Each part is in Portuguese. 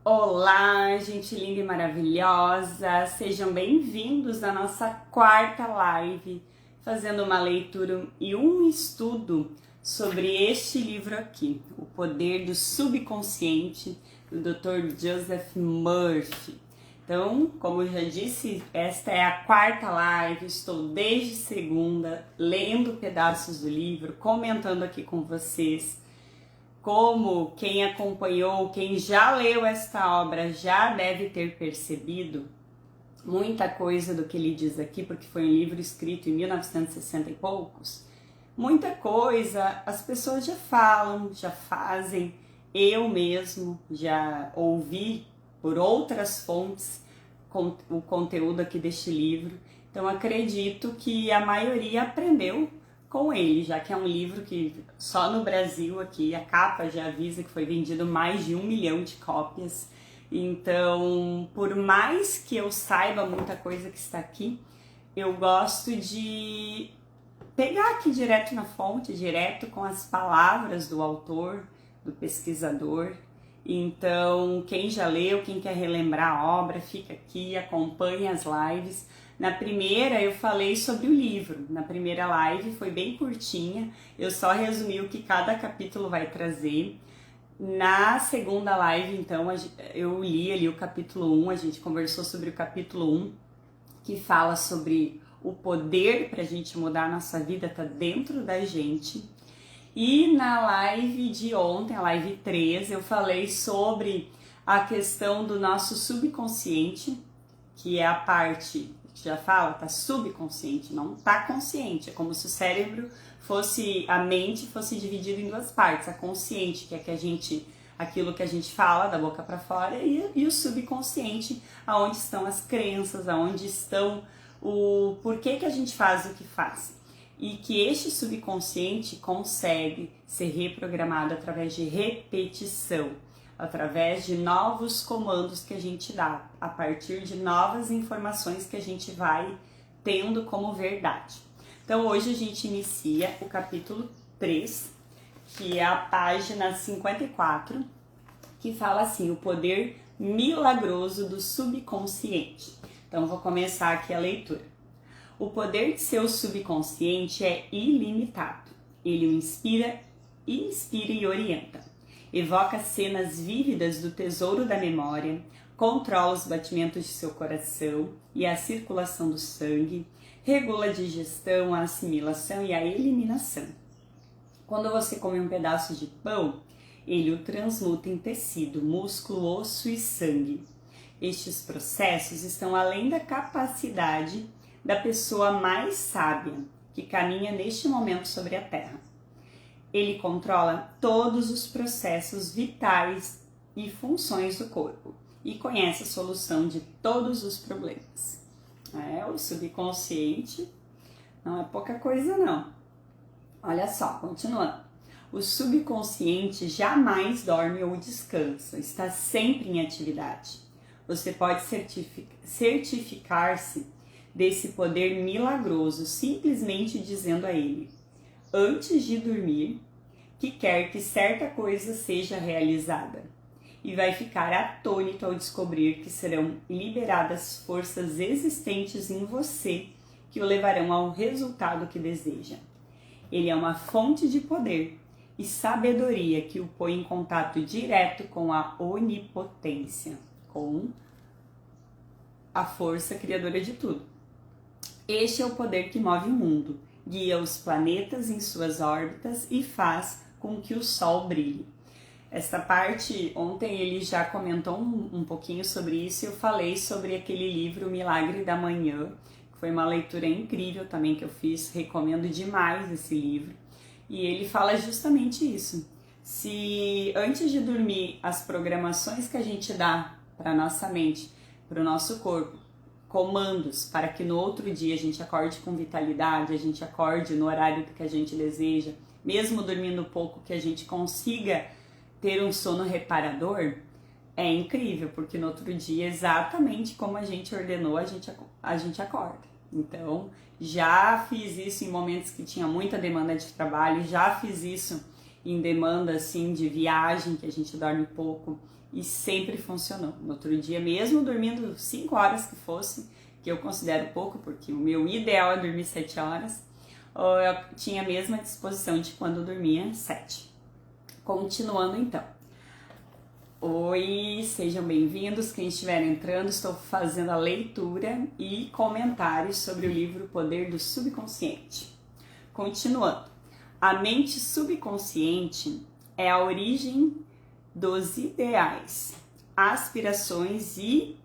Olá, gente linda e maravilhosa! Sejam bem-vindos à nossa quarta live, fazendo uma leitura e um estudo sobre este livro aqui, O Poder do Subconsciente, do Dr. Joseph Murphy. Então, como eu já disse, esta é a quarta live, estou desde segunda lendo pedaços do livro, comentando aqui com vocês. Como quem acompanhou, quem já leu esta obra já deve ter percebido muita coisa do que ele diz aqui, porque foi um livro escrito em 1960 e poucos. Muita coisa as pessoas já falam, já fazem. Eu mesmo já ouvi por outras fontes o conteúdo aqui deste livro. Então acredito que a maioria aprendeu com ele, já que é um livro que só no Brasil aqui, a capa já avisa que foi vendido mais de 1 milhão de cópias. Então, por mais que eu saiba muita coisa que está aqui, eu gosto de pegar aqui direto na fonte, direto com as palavras do autor, do pesquisador. Então, quem já leu, quem quer relembrar a obra, fica aqui, acompanha as lives. Na primeira eu falei sobre o livro, na primeira live foi bem curtinha, eu só resumi o que cada capítulo vai trazer. Na segunda live, então, eu li ali o capítulo 1, a gente conversou sobre o capítulo 1, que fala sobre o poder para a gente mudar a nossa vida, tá dentro da gente. E na live de ontem, a live 3, eu falei sobre a questão do nosso subconsciente, que é a parte, já fala, tá subconsciente, não tá consciente. É como se o cérebro fosse, a mente fosse dividida em duas partes. A consciente, que é aquilo que a gente fala da boca para fora, e o subconsciente, aonde estão as crenças, aonde estão o porquê que a gente faz o que faz. E que este subconsciente consegue ser reprogramado através de repetição, através de novos comandos que a gente dá, a partir de novas informações que a gente vai tendo como verdade. Então hoje a gente inicia o capítulo 3, que é a página 54, que fala assim, o poder milagroso do subconsciente. Então vou começar aqui a leitura. O poder de seu subconsciente é ilimitado. Ele o inspira e orienta. Evoca cenas vívidas do tesouro da memória, controla os batimentos de seu coração e a circulação do sangue, regula a digestão, a assimilação e a eliminação. Quando você come um pedaço de pão, ele o transmuta em tecido, músculo, osso e sangue. Estes processos estão além da capacidade da pessoa mais sábia que caminha neste momento sobre a Terra. Ele controla todos os processos vitais e funções do corpo e conhece a solução de todos os problemas. O subconsciente não é pouca coisa não. Olha só, continuando. O subconsciente jamais dorme ou descansa, está sempre em atividade. Você pode certificar-se desse poder milagroso, simplesmente dizendo a ele, antes de dormir, que quer que certa coisa seja realizada. E vai ficar atônito ao descobrir que serão liberadas forças existentes em você que o levarão ao resultado que deseja. Ele é uma fonte de poder e sabedoria que o põe em contato direto com a onipotência, com a força criadora de tudo. Este é o poder que move o mundo, guia os planetas em suas órbitas e faz com que o Sol brilhe. Esta parte, ontem ele já comentou um pouquinho sobre isso e eu falei sobre aquele livro O Milagre da Manhã, que foi uma leitura incrível também que eu fiz, recomendo demais esse livro. E ele fala justamente isso. Se antes de dormir as programações que a gente dá para nossa mente, para o nosso corpo, comandos para que no outro dia a gente acorde com vitalidade, a gente acorde no horário que a gente deseja, mesmo dormindo pouco, que a gente consiga ter um sono reparador, é incrível, porque no outro dia, exatamente como a gente ordenou, a gente acorda. Então, já fiz isso em momentos que tinha muita demanda de trabalho, já fiz isso em demanda assim de viagem, que a gente dorme pouco. e sempre funcionou. No outro dia, mesmo dormindo 5 horas que fosse, que eu considero pouco, porque o meu ideal é dormir 7 horas, eu tinha a mesma disposição de quando eu dormia 7. Continuando então. Oi, sejam bem-vindos. Quem estiver entrando, estou fazendo a leitura e comentários sobre o livro Poder do Subconsciente. Continuando. A mente subconsciente é a origem dos ideais, aspirações e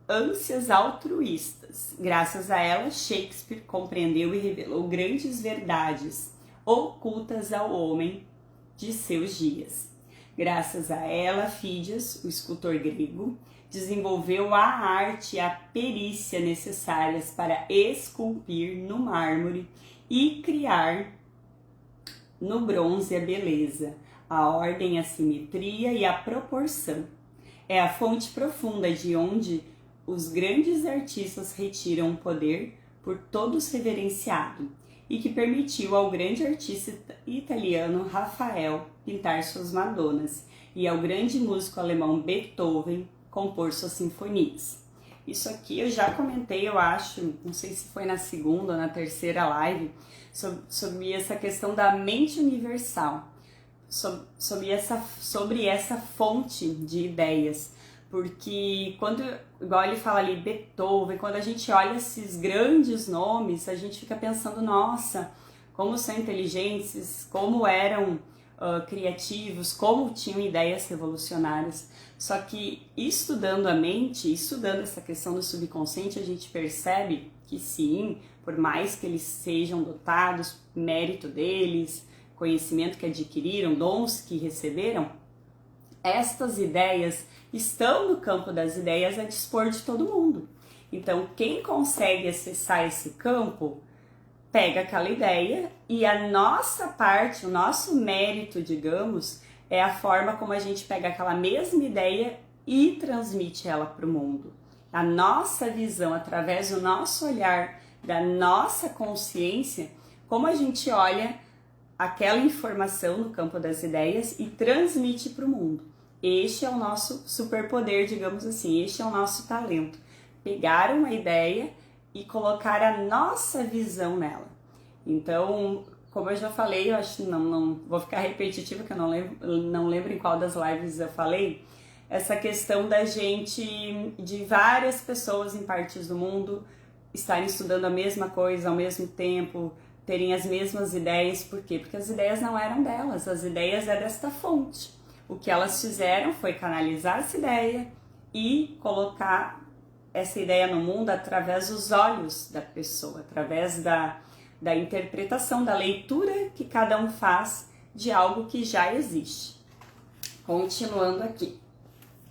ânsias altruístas. Graças a ela, Shakespeare compreendeu e revelou grandes verdades ocultas ao homem de seus dias. Graças a ela, Fídias, o escultor grego, desenvolveu a arte e a perícia necessárias para esculpir no mármore e criar no bronze a beleza, a ordem, a simetria e a proporção. É a fonte profunda de onde os grandes artistas retiram o poder por todos reverenciado e que permitiu ao grande artista italiano Rafael pintar suas Madonas e ao grande músico alemão Beethoven compor suas sinfonias. Isso aqui eu já comentei, eu acho, não sei se foi na segunda ou na terceira live, sobre essa questão da mente universal, sobre essa fonte de ideias. Porque quando, igual ele fala ali, Beethoven, quando a gente olha esses grandes nomes, a gente fica pensando, nossa, como são inteligentes, como eram criativos, como tinham ideias revolucionárias. Só que estudando a mente, estudando essa questão do subconsciente, a gente percebe que sim, por mais que eles sejam dotados, mérito deles, conhecimento que adquiriram, dons que receberam, estas ideias estão no campo das ideias a dispor de todo mundo. Então, quem consegue acessar esse campo, pega aquela ideia e a nossa parte, o nosso mérito, digamos, é a forma como a gente pega aquela mesma ideia e transmite ela para o mundo. A nossa visão, através do nosso olhar, da nossa consciência, como a gente olha aquela informação no campo das ideias e transmite para o mundo. Este é o nosso superpoder, digamos assim, este é o nosso talento. Pegar uma ideia e colocar a nossa visão nela. Então, como eu já falei, eu acho que não vou ficar repetitiva, que eu não lembro em qual das lives eu falei, essa questão da gente, de várias pessoas em partes do mundo, estarem estudando a mesma coisa ao mesmo tempo, terem as mesmas ideias. Por quê? Porque as ideias não eram delas, as ideias é desta fonte. O que elas fizeram foi canalizar essa ideia e colocar essa ideia no mundo através dos olhos da pessoa, através da interpretação, da leitura que cada um faz de algo que já existe. Continuando aqui.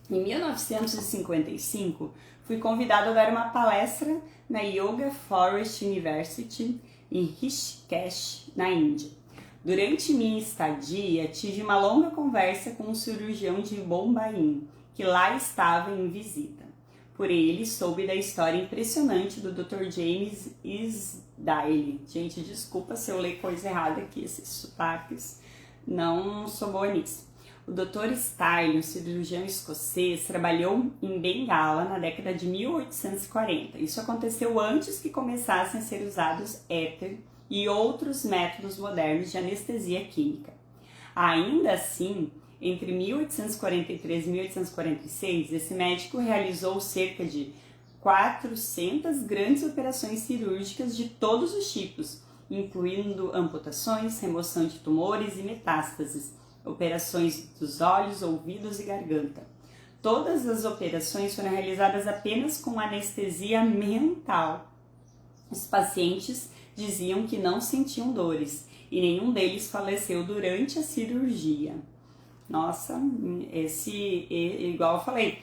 Em 1955, fui convidado a dar uma palestra na Yoga Forest University em Rishikesh, na Índia. Durante minha estadia, tive uma longa conversa com um cirurgião de Bombaim, que lá estava em visita. Por ele, soube da história impressionante do Dr. James Isdale. Gente, desculpa se eu ler coisa errada aqui, esses sotaques, não sou boa nisso. O Dr. Isdale, um cirurgião escocês, trabalhou em Bengala na década de 1840. Isso aconteceu antes que começassem a ser usados éter e outros métodos modernos de anestesia química. Ainda assim, entre 1843 e 1846, esse médico realizou cerca de 400 grandes operações cirúrgicas de todos os tipos, incluindo amputações, remoção de tumores e metástases, operações dos olhos, ouvidos e garganta. Todas as operações foram realizadas apenas com anestesia mental. Os pacientes diziam que não sentiam dores e nenhum deles faleceu durante a cirurgia. Nossa, igual eu falei,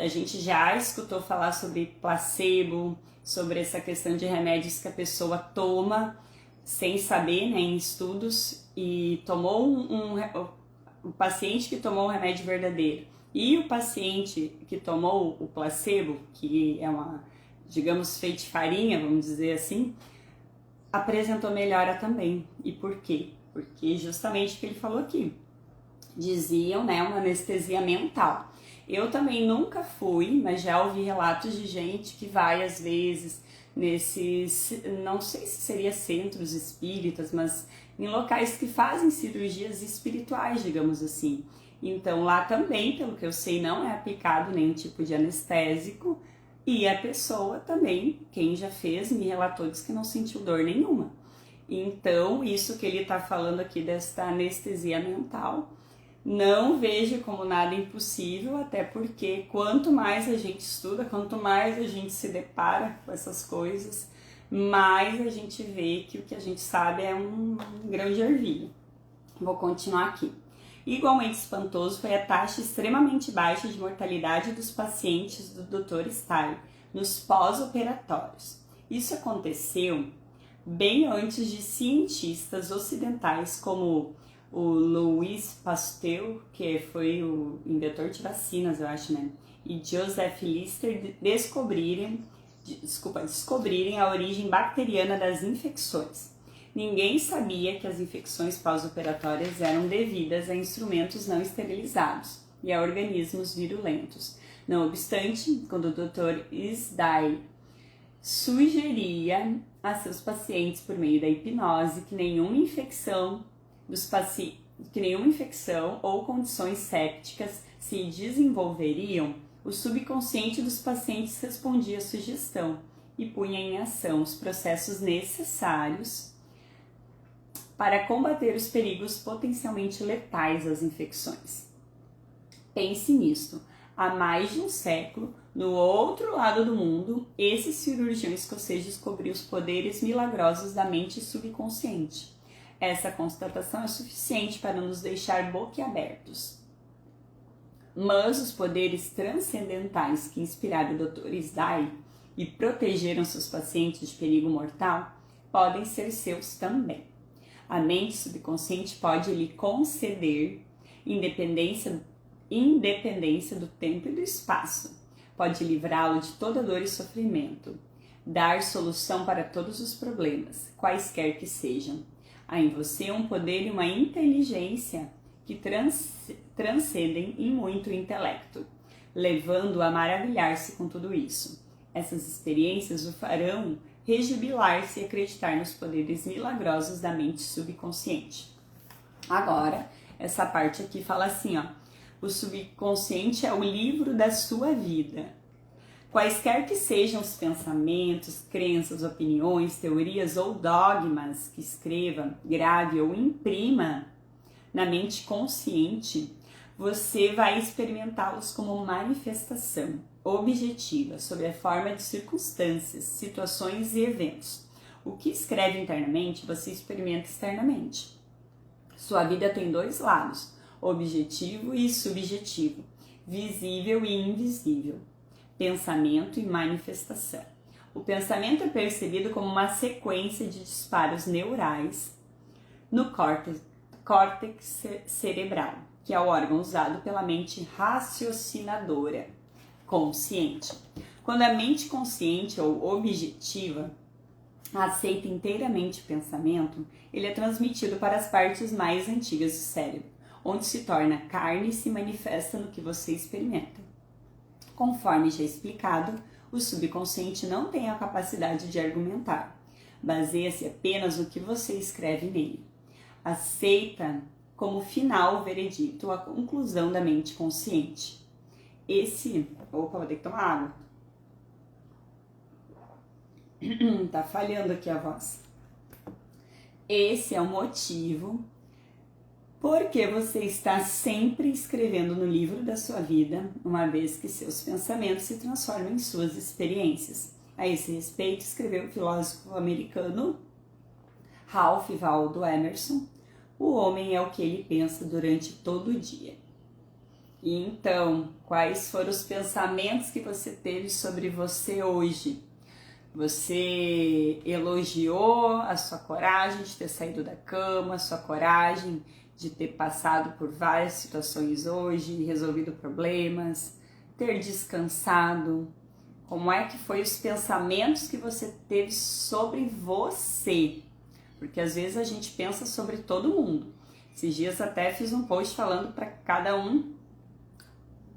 a gente já escutou falar sobre placebo, sobre essa questão de remédios que a pessoa toma sem saber, né, em estudos, e tomou o paciente que tomou o remédio verdadeiro e o paciente que tomou o placebo, que é uma, digamos, feitiçaria, vamos dizer assim, apresentou melhora também. E por quê? Porque justamente o que ele falou aqui, diziam, né, uma anestesia mental. Eu também nunca fui, mas já ouvi relatos de gente que vai às vezes nesses, não sei se seria centros espíritas, mas em locais que fazem cirurgias espirituais, digamos assim. Então lá também, pelo que eu sei, não é aplicado nenhum tipo de anestésico e a pessoa também, quem já fez, me relatou, diz que não sentiu dor nenhuma. Então isso que ele está falando aqui desta anestesia mental, não vejo como nada impossível, até porque quanto mais a gente estuda, quanto mais a gente se depara com essas coisas, mais a gente vê que o que a gente sabe é um grão de ervilha. Vou continuar aqui. Igualmente espantoso foi a taxa extremamente baixa de mortalidade dos pacientes do Dr. Style nos pós-operatórios. Isso aconteceu bem antes de cientistas ocidentais como o Louis Pasteur, que foi o inventor de vacinas, eu acho, né? E Joseph Lister descobrirem a origem bacteriana das infecções. Ninguém sabia que as infecções pós-operatórias eram devidas a instrumentos não esterilizados e a organismos virulentos. Não obstante, quando o Dr. Style sugeria a seus pacientes por meio da hipnose que nenhuma infecção ou condições sépticas se desenvolveriam, o subconsciente dos pacientes respondia à sugestão e punha em ação os processos necessários para combater os perigos potencialmente letais das infecções. Pense nisto. Há mais de um século, no outro lado do mundo, esse cirurgião escocês descobriu os poderes milagrosos da mente subconsciente. Essa constatação é suficiente para nos deixar boquiabertos. Mas os poderes transcendentais que inspiraram o Dr. Style e protegeram seus pacientes de perigo mortal podem ser seus também. A mente subconsciente pode lhe conceder independência do tempo e do espaço. Pode livrá-lo de toda dor e sofrimento. Dar solução para todos os problemas, quaisquer que sejam. Há em você um poder e uma inteligência que transcendem em muito o intelecto, levando-o a maravilhar-se com tudo isso. Essas experiências o farão rejubilar-se e acreditar nos poderes milagrosos da mente subconsciente. Agora, essa parte aqui fala assim, ó. O subconsciente é o livro da sua vida. Quaisquer que sejam os pensamentos, crenças, opiniões, teorias ou dogmas que escreva, grave ou imprima na mente consciente, você vai experimentá-los como manifestação objetiva sob a forma de circunstâncias, situações e eventos. O que escreve internamente, você experimenta externamente. Sua vida tem dois lados, objetivo e subjetivo, visível e invisível, pensamento e manifestação. O pensamento é percebido como uma sequência de disparos neurais no córtex cerebral, que é o órgão usado pela mente raciocinadora, consciente. Quando a mente consciente ou objetiva aceita inteiramente o pensamento, ele é transmitido para as partes mais antigas do cérebro, onde se torna carne e se manifesta no que você experimenta. Conforme já explicado, o subconsciente não tem a capacidade de argumentar, baseia-se apenas no que você escreve nele. Aceita como final o veredito, a conclusão da mente consciente. Opa, vou ter que tomar água. Tá falhando aqui a voz. Esse é o motivo porque você está sempre escrevendo no livro da sua vida, uma vez que seus pensamentos se transformam em suas experiências. A esse respeito, escreveu o filósofo americano Ralph Waldo Emerson: o homem é o que ele pensa durante todo o dia. E então, quais foram os pensamentos que você teve sobre você hoje? Você elogiou a sua coragem de ter saído da cama, a sua coragem de ter passado por várias situações hoje, resolvido problemas, ter descansado? Como é que foi os pensamentos que você teve sobre você? Porque às vezes a gente pensa sobre todo mundo. Esses dias até fiz um post falando para cada um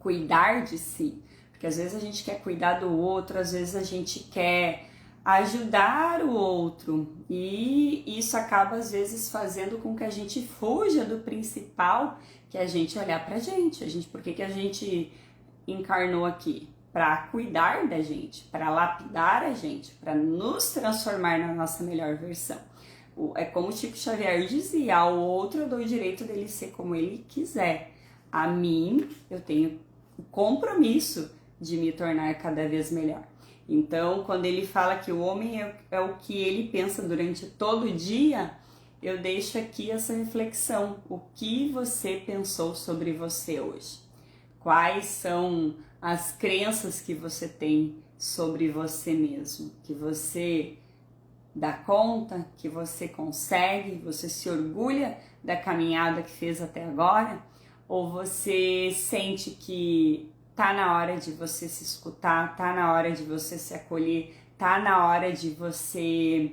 cuidar de si. Porque às vezes a gente quer cuidar do outro, às vezes a gente quer ajudar o outro, e isso acaba às vezes fazendo com que a gente fuja do principal, que é a gente olhar pra gente. Por que a gente encarnou aqui? Para cuidar da gente, para lapidar a gente, para nos transformar na nossa melhor versão. É como o Chico Xavier dizia: ao outro eu dou o direito dele ser como ele quiser. A mim, eu tenho o compromisso de me tornar cada vez melhor. Então, quando ele fala que o homem é o que ele pensa durante todo o dia, eu deixo aqui essa reflexão. O que você pensou sobre você hoje? Quais são as crenças que você tem sobre você mesmo? Que você dá conta, que você consegue, você se orgulha da caminhada que fez até agora? Ou você sente que tá na hora de você se escutar, tá na hora de você se acolher, tá na hora de você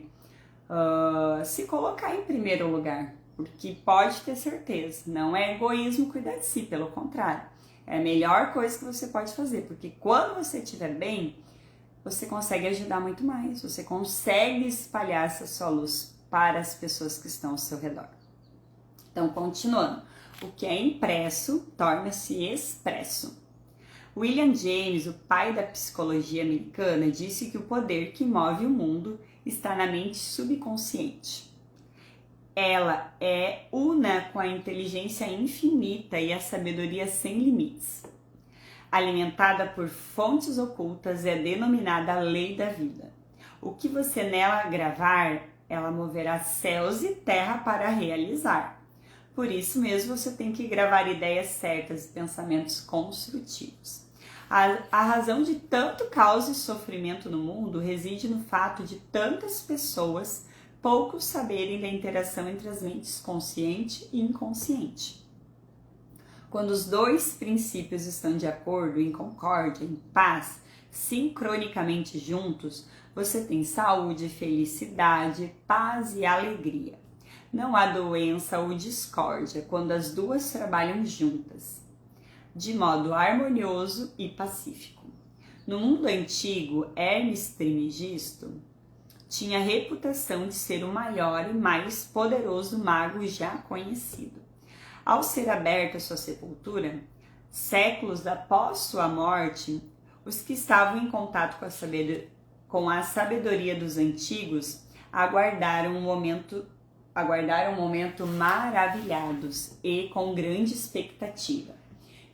se colocar em primeiro lugar? Porque pode ter certeza, não é egoísmo cuidar de si, pelo contrário. É a melhor coisa que você pode fazer, porque quando você estiver bem, você consegue ajudar muito mais, você consegue espalhar essa sua luz para as pessoas que estão ao seu redor. Então, continuando, o que é impresso torna-se expresso. William James, o pai da psicologia americana, disse que o poder que move o mundo está na mente subconsciente. Ela é una com a inteligência infinita e a sabedoria sem limites. Alimentada por fontes ocultas, é denominada a lei da vida. O que você nela gravar, ela moverá céus e terra para realizar. Por isso mesmo você tem que gravar ideias certas e pensamentos construtivos. A razão de tanto caos e sofrimento no mundo reside no fato de tantas pessoas pouco saberem da interação entre as mentes consciente e inconsciente. Quando os dois princípios estão de acordo, em concórdia, em paz, sincronicamente juntos, você tem saúde, felicidade, paz e alegria. Não há doença ou discórdia quando as duas trabalham juntas, de modo harmonioso e pacífico. No mundo antigo, Hermes Trismegisto tinha a reputação de ser o maior e mais poderoso mago já conhecido. Ao ser aberta sua sepultura, séculos após sua morte, os que estavam em contato com a sabedoria dos antigos aguardaram um momento maravilhados e com grande expectativa.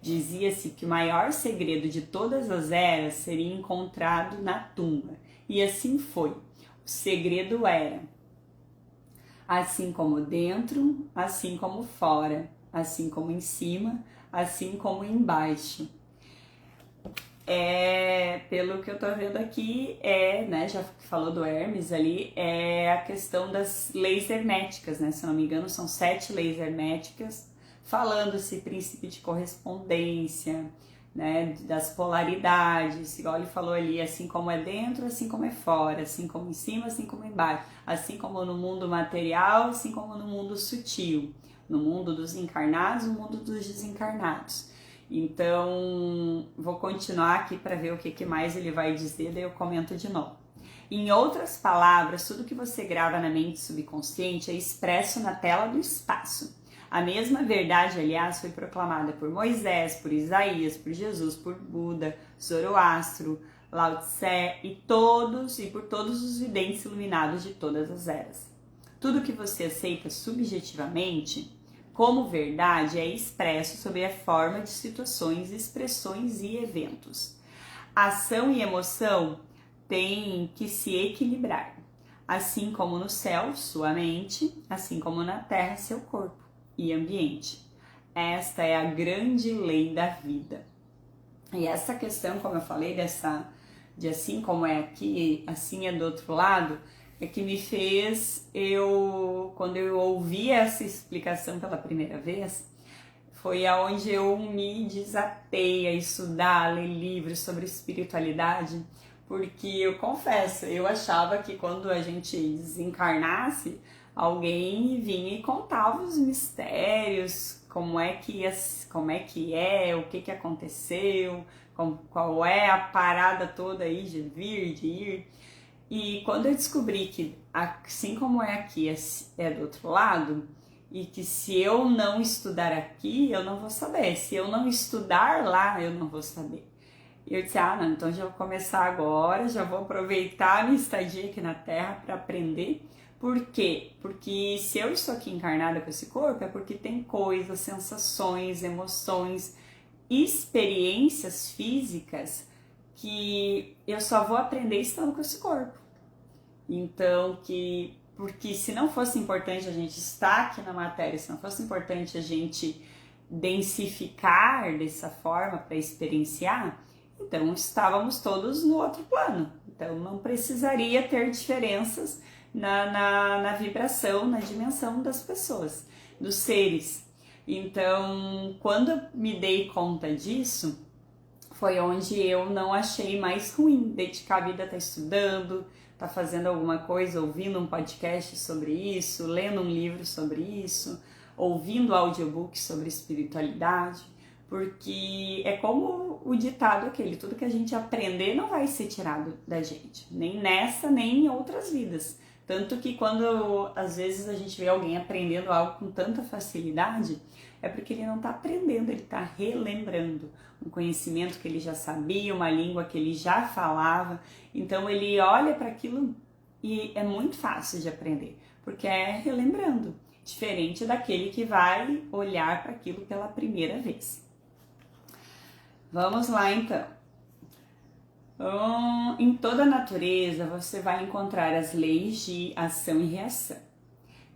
Dizia-se que o maior segredo de todas as eras seria encontrado na tumba, e assim foi. O segredo era: assim como dentro, assim como fora, assim como em cima, assim como embaixo. Pelo que eu tô vendo aqui, já que falou do Hermes ali, é a questão das leis herméticas, né? Se eu não me engano, são 7 leis herméticas, falando esse princípio de correspondência, né? Das polaridades, igual ele falou ali, assim como é dentro, assim como é fora, assim como em cima, assim como embaixo, assim como no mundo material, assim como no mundo sutil, no mundo dos encarnados, no mundo dos desencarnados. Então, vou continuar aqui para ver o que mais ele vai dizer, daí eu comento de novo. Em outras palavras, tudo que você grava na mente subconsciente é expresso na tela do espaço. A mesma verdade, aliás, foi proclamada por Moisés, por Isaías, por Jesus, por Buda, Zoroastro, Lao Tse e por todos os videntes iluminados de todas as eras. Tudo que você aceita subjetivamente como verdade é expresso sob a forma de situações, expressões e eventos. Ação e emoção têm que se equilibrar, assim como no céu, sua mente, assim como na terra, seu corpo e ambiente. Esta é a grande lei da vida. E essa questão, como eu falei, de assim como é aqui, assim é do outro lado, é que me fez, quando eu ouvi essa explicação pela primeira vez, foi aonde eu me desatei a estudar, a ler livros sobre espiritualidade, porque eu confesso, eu achava que quando a gente desencarnasse, alguém vinha e contava os mistérios, como é que é, o que que aconteceu, qual é a parada toda aí de vir, de ir. E quando eu descobri que assim como é aqui, é do outro lado, e que se eu não estudar aqui, eu não vou saber. Se eu não estudar lá, eu não vou saber. E eu disse, não, então já vou começar agora, já vou aproveitar a minha estadia aqui na Terra para aprender. Por quê? Porque se eu estou aqui encarnada com esse corpo, é porque tem coisas, sensações, emoções, experiências físicas que eu só vou aprender estando com esse corpo. Então, porque se não fosse importante a gente estar aqui na matéria, se não fosse importante a gente densificar dessa forma para experienciar, então estávamos todos no outro plano. Então não precisaria ter diferenças na vibração, na dimensão das pessoas, dos seres. Então, quando eu me dei conta disso, foi onde eu não achei mais ruim dedicar a vida a estar estudando, tá fazendo alguma coisa, ouvindo um podcast sobre isso, lendo um livro sobre isso, ouvindo audiobook sobre espiritualidade, porque é como o ditado aquele, tudo que a gente aprender não vai ser tirado da gente, nem nessa, nem em outras vidas. Tanto que quando às vezes a gente vê alguém aprendendo algo com tanta facilidade, é porque ele não está aprendendo, ele está relembrando um conhecimento que ele já sabia, uma língua que ele já falava. Então ele olha para aquilo e é muito fácil de aprender, porque é relembrando, diferente daquele que vai olhar para aquilo pela primeira vez. Vamos lá então. Em toda a natureza você vai encontrar as leis de ação e reação,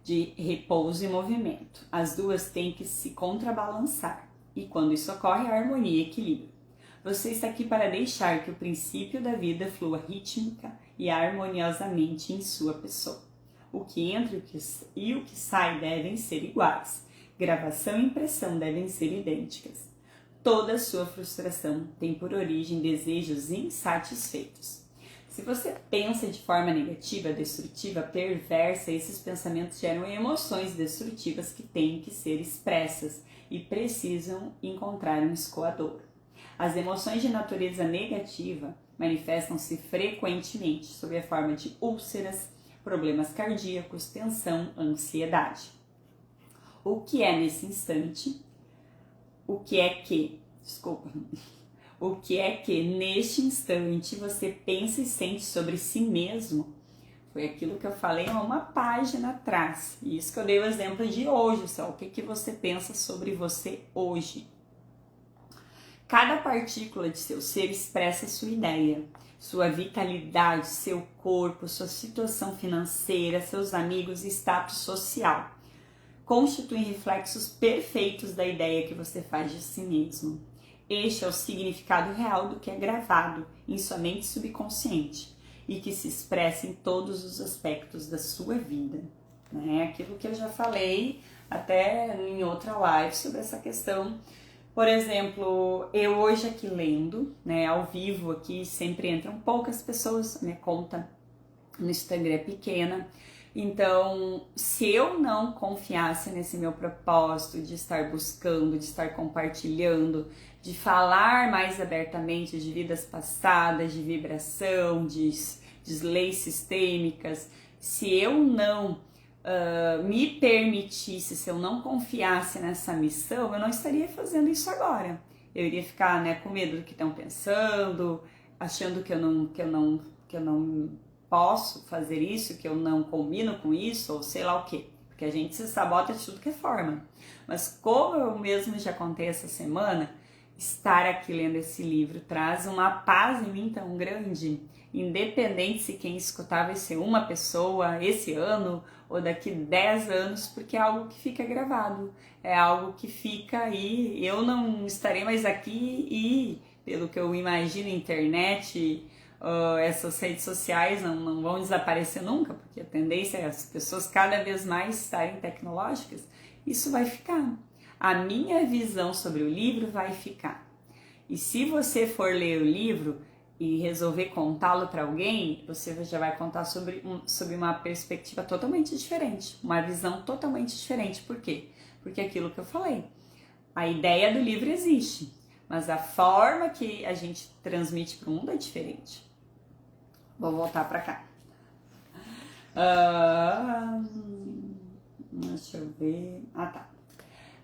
de repouso e movimento. As duas têm que se contrabalançar e quando isso ocorre, a harmonia e equilíbrio. Você está aqui para deixar que o princípio da vida flua rítmica e harmoniosamente em sua pessoa. O que entra e o que sai devem ser iguais. Gravação e impressão devem ser idênticas. Toda sua frustração tem por origem desejos insatisfeitos. Se você pensa de forma negativa, destrutiva, perversa, esses pensamentos geram emoções destrutivas que têm que ser expressas e precisam encontrar um escoador. As emoções de natureza negativa manifestam-se frequentemente sob a forma de úlceras, problemas cardíacos, tensão, ansiedade. O que é nesse instante? O que é que neste instante você pensa e sente sobre si mesmo? Foi aquilo que eu falei há uma página atrás. Isso que eu dei o exemplo de hoje, só o que você pensa sobre você hoje. Cada partícula de seu ser expressa sua ideia, sua vitalidade, seu corpo, sua situação financeira, seus amigos e status social. Constituem reflexos perfeitos da ideia que você faz de si mesmo. Este é o significado real do que é gravado em sua mente subconsciente e que se expressa em todos os aspectos da sua vida. Aquilo que eu já falei até em outra live sobre essa questão. Por exemplo, eu hoje aqui lendo, ao vivo aqui, sempre entram poucas pessoas, minha conta no Instagram é pequena. Então, se eu não confiasse nesse meu propósito de estar buscando, de estar compartilhando, de falar mais abertamente de vidas passadas, de vibração, de leis sistêmicas, se eu não me permitisse, se eu não confiasse nessa missão, eu não estaria fazendo isso agora. Eu iria ficar com medo do que estão pensando, achando que eu não posso fazer isso, que eu não combino com isso, ou sei lá o quê. Porque a gente se sabota de tudo que é forma. Mas como eu mesmo já contei essa semana, estar aqui lendo esse livro traz uma paz em mim tão grande, independente se quem escutar vai ser uma pessoa esse ano ou daqui 10 anos, porque é algo que fica gravado, é algo que fica aí, eu não estarei mais aqui e, pelo que eu imagino, internet, essas redes sociais não vão desaparecer nunca, porque a tendência é as pessoas cada vez mais estarem tecnológicas, isso vai ficar. A minha visão sobre o livro vai ficar. E se você for ler o livro e resolver contá-lo para alguém, você já vai contar sobre uma perspectiva totalmente diferente, uma visão totalmente diferente. Por quê? Porque é aquilo que eu falei. A ideia do livro existe, mas a forma que a gente transmite para o mundo é diferente. Vou voltar para cá. Deixa eu ver. Tá.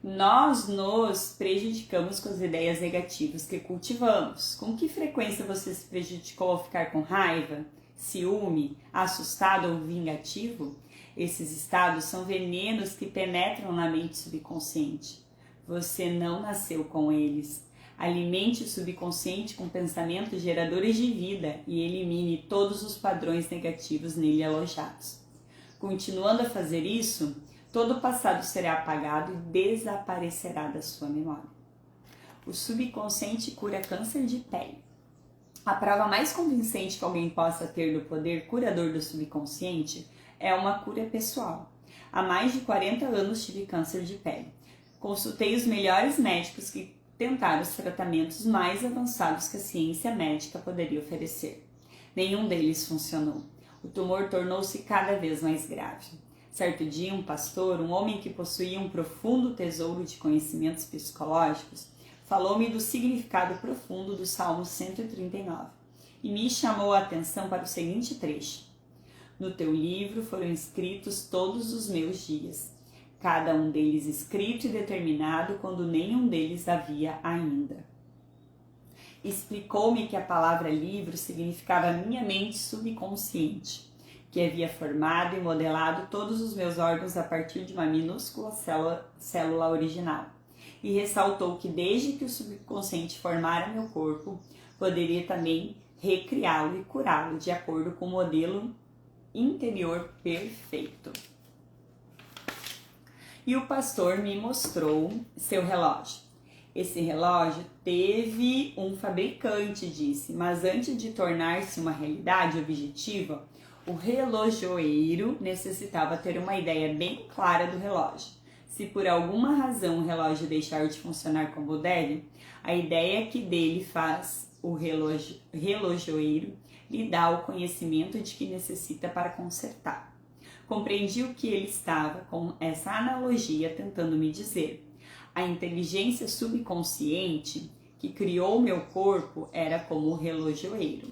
Nós nos prejudicamos com as ideias negativas que cultivamos. Com que frequência você se prejudicou ao ficar com raiva, ciúme, assustado ou vingativo? Esses estados são venenos que penetram na mente subconsciente. Você não nasceu com eles. Alimente o subconsciente com pensamentos geradores de vida e elimine todos os padrões negativos nele alojados. Continuando a fazer isso, todo o passado será apagado e desaparecerá da sua memória. O subconsciente cura câncer de pele. A prova mais convincente que alguém possa ter do poder curador do subconsciente é uma cura pessoal. Há mais de 40 anos tive câncer de pele. Consultei os melhores médicos que tentaram os tratamentos mais avançados que a ciência médica poderia oferecer. Nenhum deles funcionou. O tumor tornou-se cada vez mais grave. Certo dia, um pastor, um homem que possuía um profundo tesouro de conhecimentos psicológicos, falou-me do significado profundo do Salmo 139 e me chamou a atenção para o seguinte trecho: no teu livro foram escritos todos os meus dias, cada um deles escrito e determinado quando nenhum deles havia ainda. Explicou-me que a palavra livro significava minha mente subconsciente, que havia formado e modelado todos os meus órgãos a partir de uma minúscula célula original. E ressaltou que desde que o subconsciente formara meu corpo, poderia também recriá-lo e curá-lo de acordo com o modelo interior perfeito. E o pastor me mostrou seu relógio. Esse relógio teve um fabricante, disse, mas antes de tornar-se uma realidade objetiva, o relojoeiro necessitava ter uma ideia bem clara do relógio. Se por alguma razão o relógio deixar de funcionar como deve, a ideia que dele faz o relojoeiro lhe dá o conhecimento de que necessita para consertar. Compreendi o que ele estava, com essa analogia, tentando me dizer. A inteligência subconsciente que criou meu corpo era como o relojoeiro.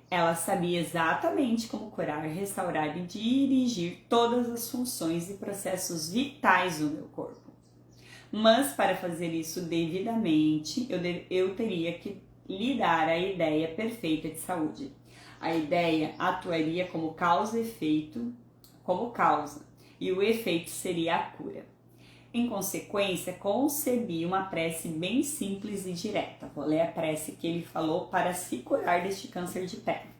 Ela sabia exatamente como curar, restaurar e dirigir todas as funções e processos vitais do meu corpo. Mas para fazer isso devidamente, eu teria que lhe dar a ideia perfeita de saúde. A ideia atuaria como causa e efeito, como causa, e o efeito seria a cura. Em consequência, concebi uma prece bem simples e direta. Vou ler a prece que ele falou para se curar deste câncer de pele.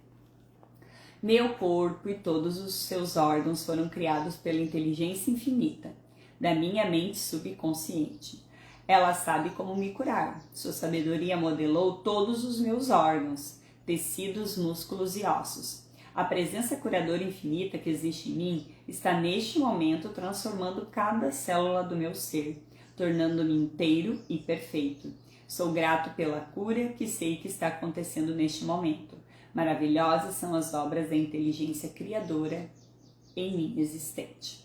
Meu corpo e todos os seus órgãos foram criados pela inteligência infinita da minha mente subconsciente. Ela sabe como me curar. Sua sabedoria modelou todos os meus órgãos, tecidos, músculos e ossos. A presença curadora infinita que existe em mim está neste momento transformando cada célula do meu ser, tornando-me inteiro e perfeito. Sou grato pela cura que sei que está acontecendo neste momento. Maravilhosas são as obras da inteligência criadora em mim existente.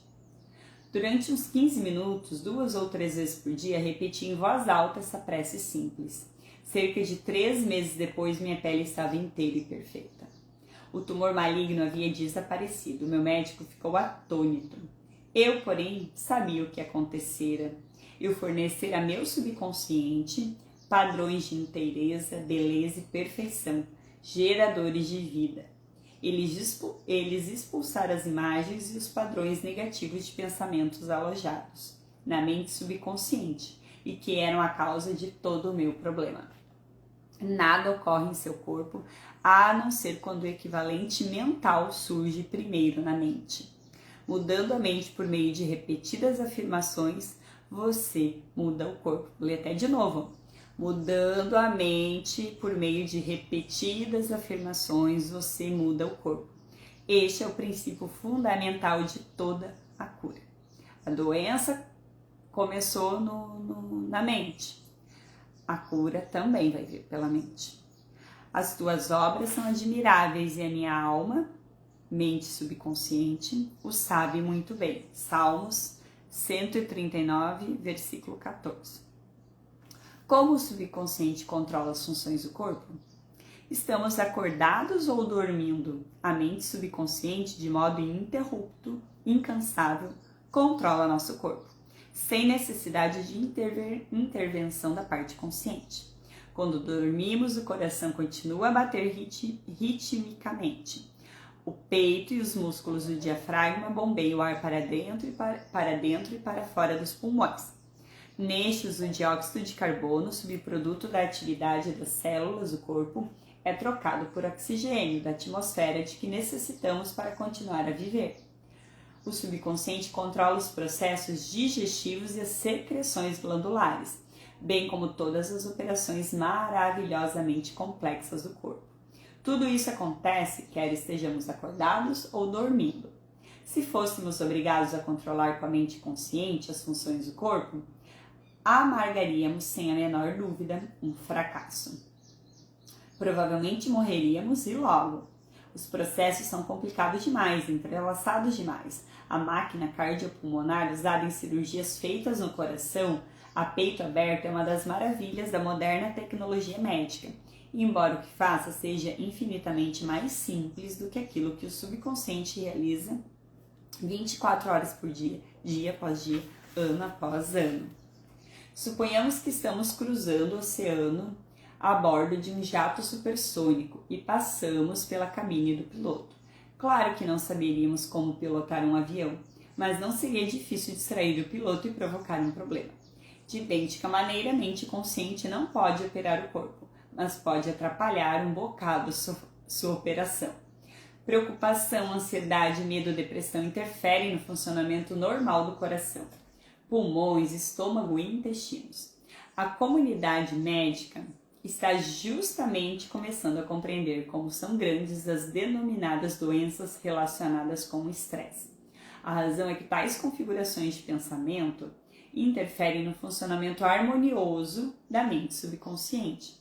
Durante uns 15 minutos, 2 ou 3 vezes por dia, repeti em voz alta essa prece simples. Cerca de 3 meses depois, minha pele estava inteira e perfeita. O tumor maligno havia desaparecido. Meu médico ficou atônito. Eu, porém, sabia o que acontecera. Eu fornecer a meu subconsciente padrões de inteireza, beleza e perfeição, geradores de vida. Eles expulsaram as imagens e os padrões negativos de pensamentos alojados na mente subconsciente e que eram a causa de todo o meu problema. Nada ocorre em seu corpo a não ser quando o equivalente mental surge primeiro na mente. Mudando a mente por meio de repetidas afirmações, você muda o corpo. Vou ler até de novo. Mudando a mente por meio de repetidas afirmações, você muda o corpo. Este é o princípio fundamental de toda a cura. A doença começou na mente. A cura também vai vir pela mente. As tuas obras são admiráveis e a minha alma, mente subconsciente, o sabe muito bem. Salmos 139, versículo 14. Como o subconsciente controla as funções do corpo? Estamos acordados ou dormindo? A mente subconsciente, de modo ininterrupto, incansável, controla nosso corpo, sem necessidade de intervenção da parte consciente. Quando dormimos, o coração continua a bater ritmicamente. O peito e os músculos do diafragma bombeiam o ar para dentro e para fora dos pulmões. Nestes, o dióxido de carbono, subproduto da atividade das células do corpo, é trocado por oxigênio da atmosfera de que necessitamos para continuar a viver. O subconsciente controla os processos digestivos e as secreções glandulares, bem como todas as operações maravilhosamente complexas do corpo. Tudo isso acontece quer estejamos acordados ou dormindo. Se fôssemos obrigados a controlar com a mente consciente as funções do corpo, amargaríamos sem a menor dúvida um fracasso. Provavelmente morreríamos e logo. Os processos são complicados demais, entrelaçados demais. A máquina cardiopulmonar usada em cirurgias feitas no coração, a peito aberto, é uma das maravilhas da moderna tecnologia médica. E embora o que faça seja infinitamente mais simples do que aquilo que o subconsciente realiza 24 horas por dia, dia após dia, ano após ano. Suponhamos que estamos cruzando o oceano a bordo de um jato supersônico e passamos pela cabine do piloto. Claro que não saberíamos como pilotar um avião, mas não seria difícil distrair o piloto e provocar um problema. De idêntica maneira, a mente consciente não pode operar o corpo, mas pode atrapalhar um bocado sua operação. Preocupação, ansiedade, medo, depressão interferem no funcionamento normal do coração, pulmões, estômago e intestinos. A comunidade médica está justamente começando a compreender como são grandes as denominadas doenças relacionadas com o estresse. A razão é que tais configurações de pensamento interferem no funcionamento harmonioso da mente subconsciente.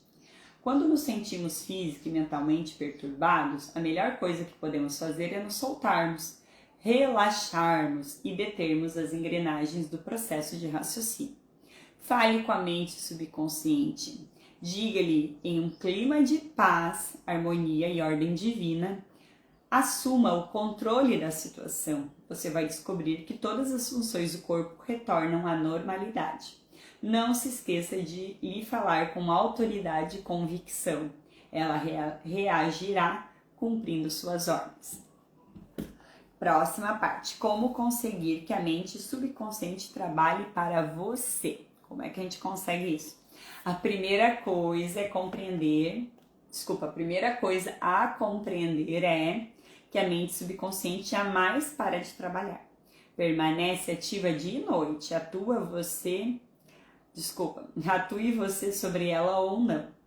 Quando nos sentimos física e mentalmente perturbados, a melhor coisa que podemos fazer é nos soltarmos, relaxarmos e determos as engrenagens do processo de raciocínio. Fale com a mente subconsciente. Diga-lhe em um clima de paz, harmonia e ordem divina. Assuma o controle da situação. Você vai descobrir que todas as funções do corpo retornam à normalidade. Não se esqueça de lhe falar com autoridade e convicção. Ela reagirá cumprindo suas ordens. Próxima parte. Como conseguir que a mente subconsciente trabalhe para você? Como é que a gente consegue isso? A primeira coisa a compreender é que a mente subconsciente jamais para de trabalhar. Permanece ativa dia e noite. Atue você sobre ela ou não.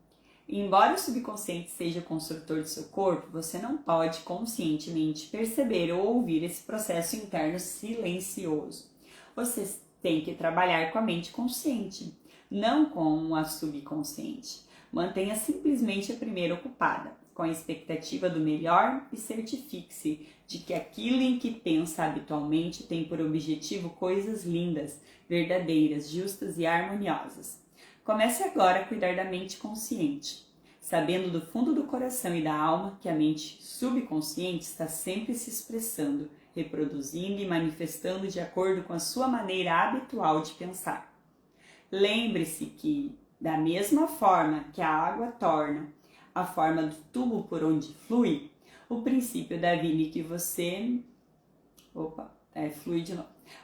Embora o subconsciente seja o construtor do seu corpo, você não pode conscientemente perceber ou ouvir esse processo interno silencioso. Você tem que trabalhar com a mente consciente, não com a subconsciente. Mantenha simplesmente a primeira ocupada, com a expectativa do melhor e certifique-se de que aquilo em que pensa habitualmente tem por objetivo coisas lindas, verdadeiras, justas e harmoniosas. Comece agora a cuidar da mente consciente, sabendo do fundo do coração e da alma que a mente subconsciente está sempre se expressando, reproduzindo e manifestando de acordo com a sua maneira habitual de pensar. Lembre-se que, da mesma forma que a água torna a forma do tubo por onde flui, o princípio da vida em que você...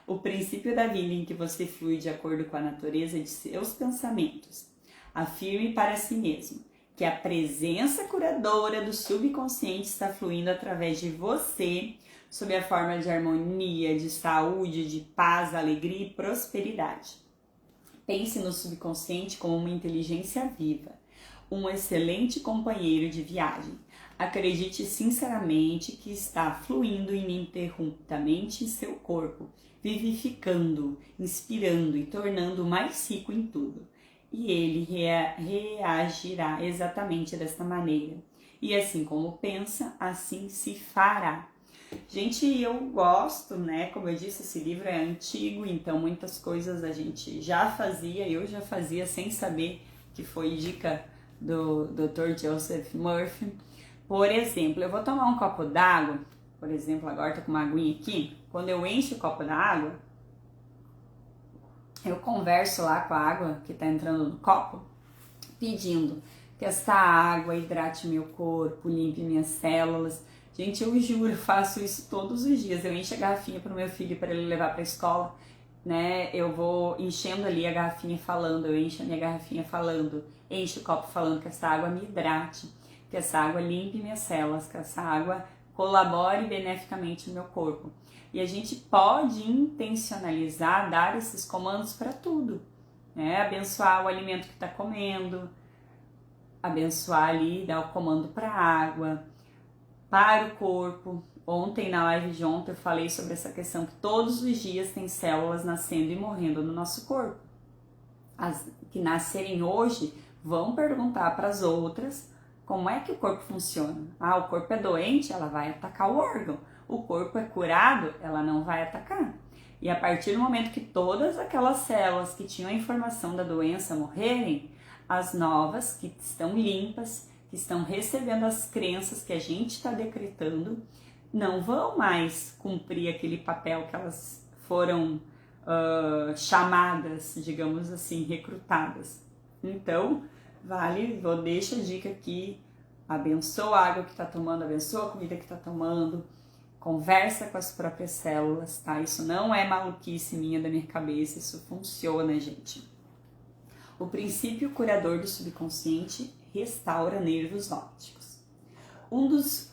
O princípio da vida em que você flui de acordo com a natureza de seus pensamentos. Afirme para si mesmo que a presença curadora do subconsciente está fluindo através de você, sob a forma de harmonia, de saúde, de paz, alegria e prosperidade. Pense no subconsciente como uma inteligência viva, um excelente companheiro de viagem. Acredite sinceramente que está fluindo ininterruptamente em seu corpo, vivificando, inspirando e tornando mais rico em tudo. E ele reagirá exatamente desta maneira. E assim como pensa, assim se fará. Gente, eu gosto, né? Como eu disse, esse livro é antigo, então muitas coisas a gente já fazia, eu já fazia sem saber que foi dica do Dr. Joseph Murphy. Por exemplo, eu vou tomar um copo d'água, por exemplo, agora tô com uma aguinha aqui. Quando eu encho o copo d'água, eu converso lá com a água que tá entrando no copo, pedindo que esta água hidrate meu corpo, limpe minhas células. Gente, eu juro, faço isso todos os dias. Eu encho a garrafinha pro meu filho para ele levar para a escola, né? Eu vou enchendo ali a garrafinha falando, eu encho a minha garrafinha falando, encho o copo falando que essa água me hidrate, que essa água limpe minhas células, que essa água colabore beneficamente no meu corpo. E a gente pode intencionalizar, dar esses comandos para tudo, né? Abençoar o alimento que está comendo, abençoar ali, dar o comando para a água, para o corpo. Ontem, na live de ontem, eu falei sobre essa questão que todos os dias tem células nascendo e morrendo no nosso corpo. As que nascerem hoje vão perguntar para as outras como é que o corpo funciona. Ah, o corpo é doente, ela vai atacar o órgão. O corpo é curado, ela não vai atacar. E a partir do momento que todas aquelas células que tinham a informação da doença morrerem, as novas, que estão limpas, que estão recebendo as crenças que a gente está decretando, não vão mais cumprir aquele papel que elas foram chamadas, digamos assim, recrutadas. Então, deixa a dica aqui, abençoa a água que está tomando, abençoa a comida que está tomando, conversa com as próprias células, tá? Isso não é maluquice minha da minha cabeça, isso funciona, gente. O princípio curador do subconsciente restaura nervos ópticos. Um dos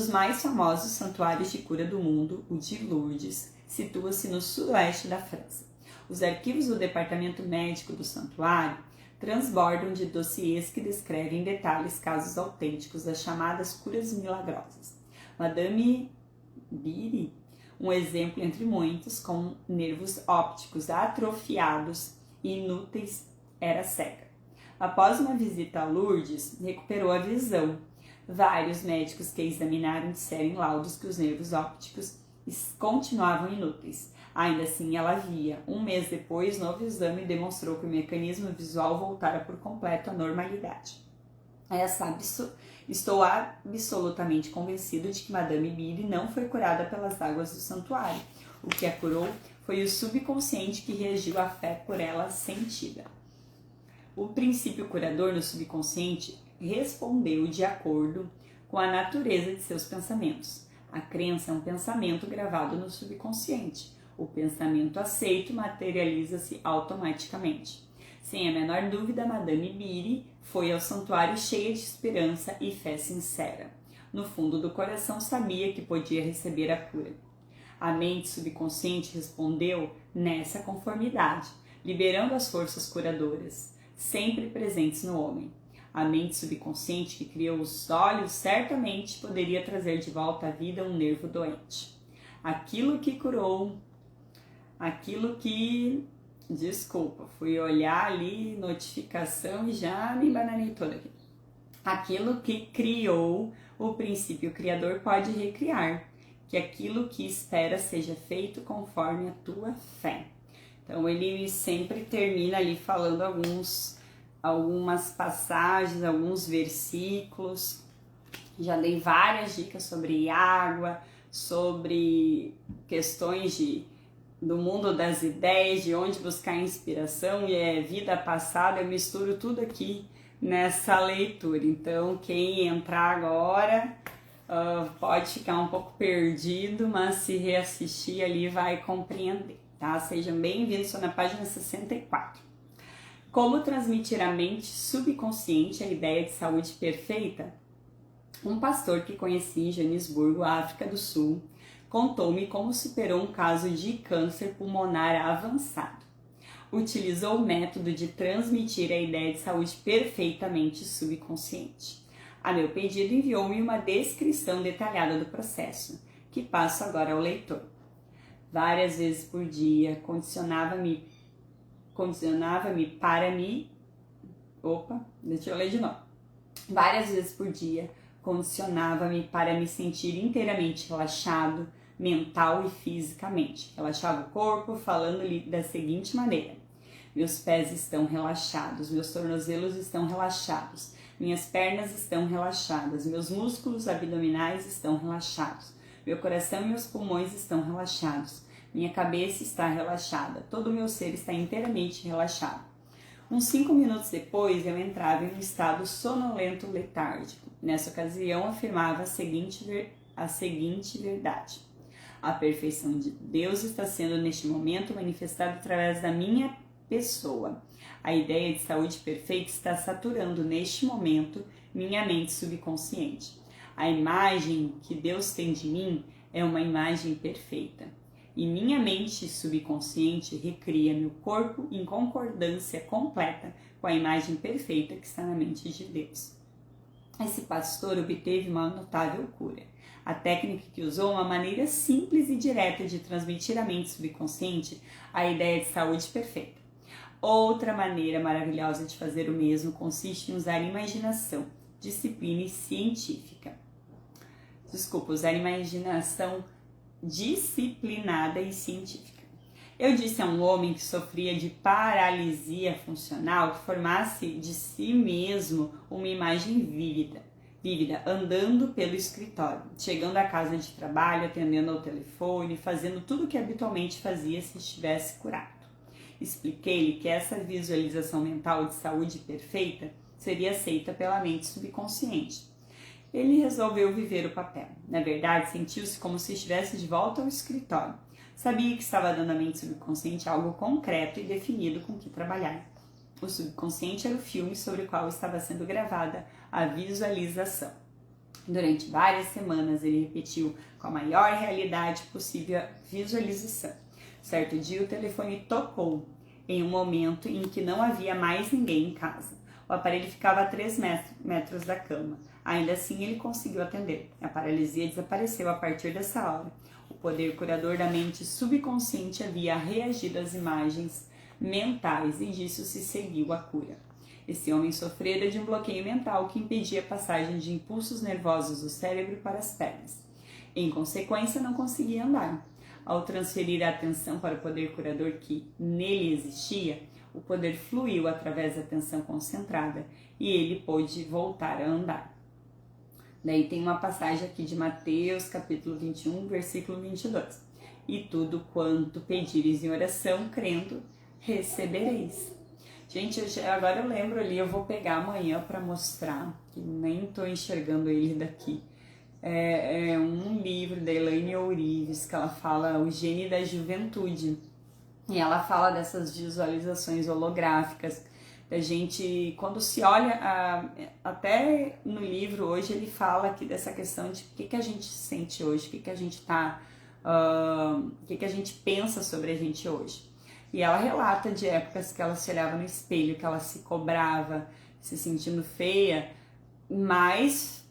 mais famosos santuários de cura do mundo, o de Lourdes, situa-se no sudoeste da França. Os arquivos do departamento médico do santuário transbordam de dossiês que descrevem em detalhes casos autênticos das chamadas curas milagrosas. Madame Biri, um exemplo entre muitos, com nervos ópticos atrofiados e inúteis, era cega. Após uma visita a Lourdes, recuperou a visão. Vários médicos que a examinaram disseram em laudos que os nervos ópticos continuavam inúteis. Ainda assim, ela via. Um mês depois, novo exame demonstrou que o mecanismo visual voltara por completo à normalidade. Estou absolutamente convencido de que Madame Biri não foi curada pelas águas do santuário. O que a curou foi o subconsciente que reagiu à fé por ela sentida. O princípio curador no subconsciente respondeu de acordo com a natureza de seus pensamentos. A crença é um pensamento gravado no subconsciente. O pensamento aceito materializa-se automaticamente. Sem a menor dúvida, Madame Biri foi ao santuário cheia de esperança e fé sincera. No fundo do coração sabia que podia receber a cura. A mente subconsciente respondeu nessa conformidade, liberando as forças curadoras, sempre presentes no homem. A mente subconsciente que criou os olhos certamente poderia trazer de volta à vida um nervo doente. Aquilo que curou, desculpa, fui olhar ali, notificação e já me bananei toda aqui. Aquilo que criou, o princípio criador pode recriar. Que aquilo que espera seja feito conforme a tua fé. Então ele sempre termina ali falando algumas passagens, alguns versículos. Já dei várias dicas sobre água, sobre questões do mundo das ideias, de onde buscar inspiração, e vida passada. Eu misturo tudo aqui nessa leitura. Então quem entrar agora pode ficar um pouco perdido, mas se reassistir ali vai compreender, tá? Sejam bem-vindos, estou na página 64. Como transmitir à mente subconsciente a ideia de saúde perfeita? Um pastor que conheci em Joanesburgo, África do Sul, contou-me como superou um caso de câncer pulmonar avançado. Utilizou o método de transmitir a ideia de saúde perfeitamente subconsciente. A meu pedido, enviou-me uma descrição detalhada do processo, que passo agora ao leitor. Várias vezes por dia, condicionava-me para me... deixa eu ler de novo. Várias vezes por dia, condicionava-me para me sentir inteiramente relaxado, mental e fisicamente. Relaxava o corpo, falando-lhe da seguinte maneira: Meus pés estão relaxados, meus tornozelos estão relaxados, minhas pernas estão relaxadas, meus músculos abdominais estão relaxados, meu coração e meus pulmões estão relaxados, minha cabeça está relaxada, todo o meu ser está inteiramente relaxado. Uns 5 minutos depois, eu entrava em um estado sonolento letárgico. Nessa ocasião, afirmava a seguinte verdade: a perfeição de Deus está sendo neste momento manifestada através da minha pessoa. A ideia de saúde perfeita está saturando neste momento minha mente subconsciente. A imagem que Deus tem de mim é uma imagem perfeita. E minha mente subconsciente recria meu corpo em concordância completa com a imagem perfeita que está na mente de Deus. Esse pastor obteve uma notável cura. A técnica que usou é uma maneira simples e direta de transmitir à mente subconsciente a ideia de saúde perfeita. Outra maneira maravilhosa de fazer o mesmo consiste em usar imaginação, disciplina e usar imaginação disciplinada e científica. Eu disse a um homem que sofria de paralisia funcional que formasse de si mesmo uma imagem vívida, andando pelo escritório, chegando à casa de trabalho, atendendo ao telefone, fazendo tudo o que habitualmente fazia se estivesse curado. Expliquei-lhe que essa visualização mental de saúde perfeita seria aceita pela mente subconsciente. Ele resolveu viver o papel. Na verdade, sentiu-se como se estivesse de volta ao escritório. Sabia que estava dando à mente subconsciente algo concreto e definido com que trabalhar. O subconsciente era o filme sobre o qual estava sendo gravada a visualização. Durante várias semanas, ele repetiu com a maior realidade possível a visualização. Certo dia, o telefone tocou em um momento em que não havia mais ninguém em casa. O aparelho ficava a 3 metros da cama. Ainda assim, ele conseguiu atender. A paralisia desapareceu a partir dessa hora. O poder curador da mente subconsciente havia reagido às imagens mentais e disso se seguiu a cura. Esse homem sofrera de um bloqueio mental que impedia a passagem de impulsos nervosos do cérebro para as pernas. Em consequência, não conseguia andar. Ao transferir a atenção para o poder curador que nele existia, o poder fluiu através da atenção concentrada e ele pôde voltar a andar. Daí tem uma passagem aqui de Mateus, capítulo 21, versículo 22. E tudo quanto pedires em oração, crendo, recebereis. Gente, agora eu lembro ali, eu vou pegar amanhã para mostrar, que nem estou enxergando ele daqui. É um livro da Elaine Ourives, que ela fala O Gene da Juventude. E ela fala dessas visualizações holográficas, da gente, quando se olha, até no livro hoje ele fala aqui dessa questão de o que a gente sente hoje, o que a gente o que a gente pensa sobre a gente hoje. E ela relata de épocas que ela se olhava no espelho, que ela se cobrava, se sentindo feia, mas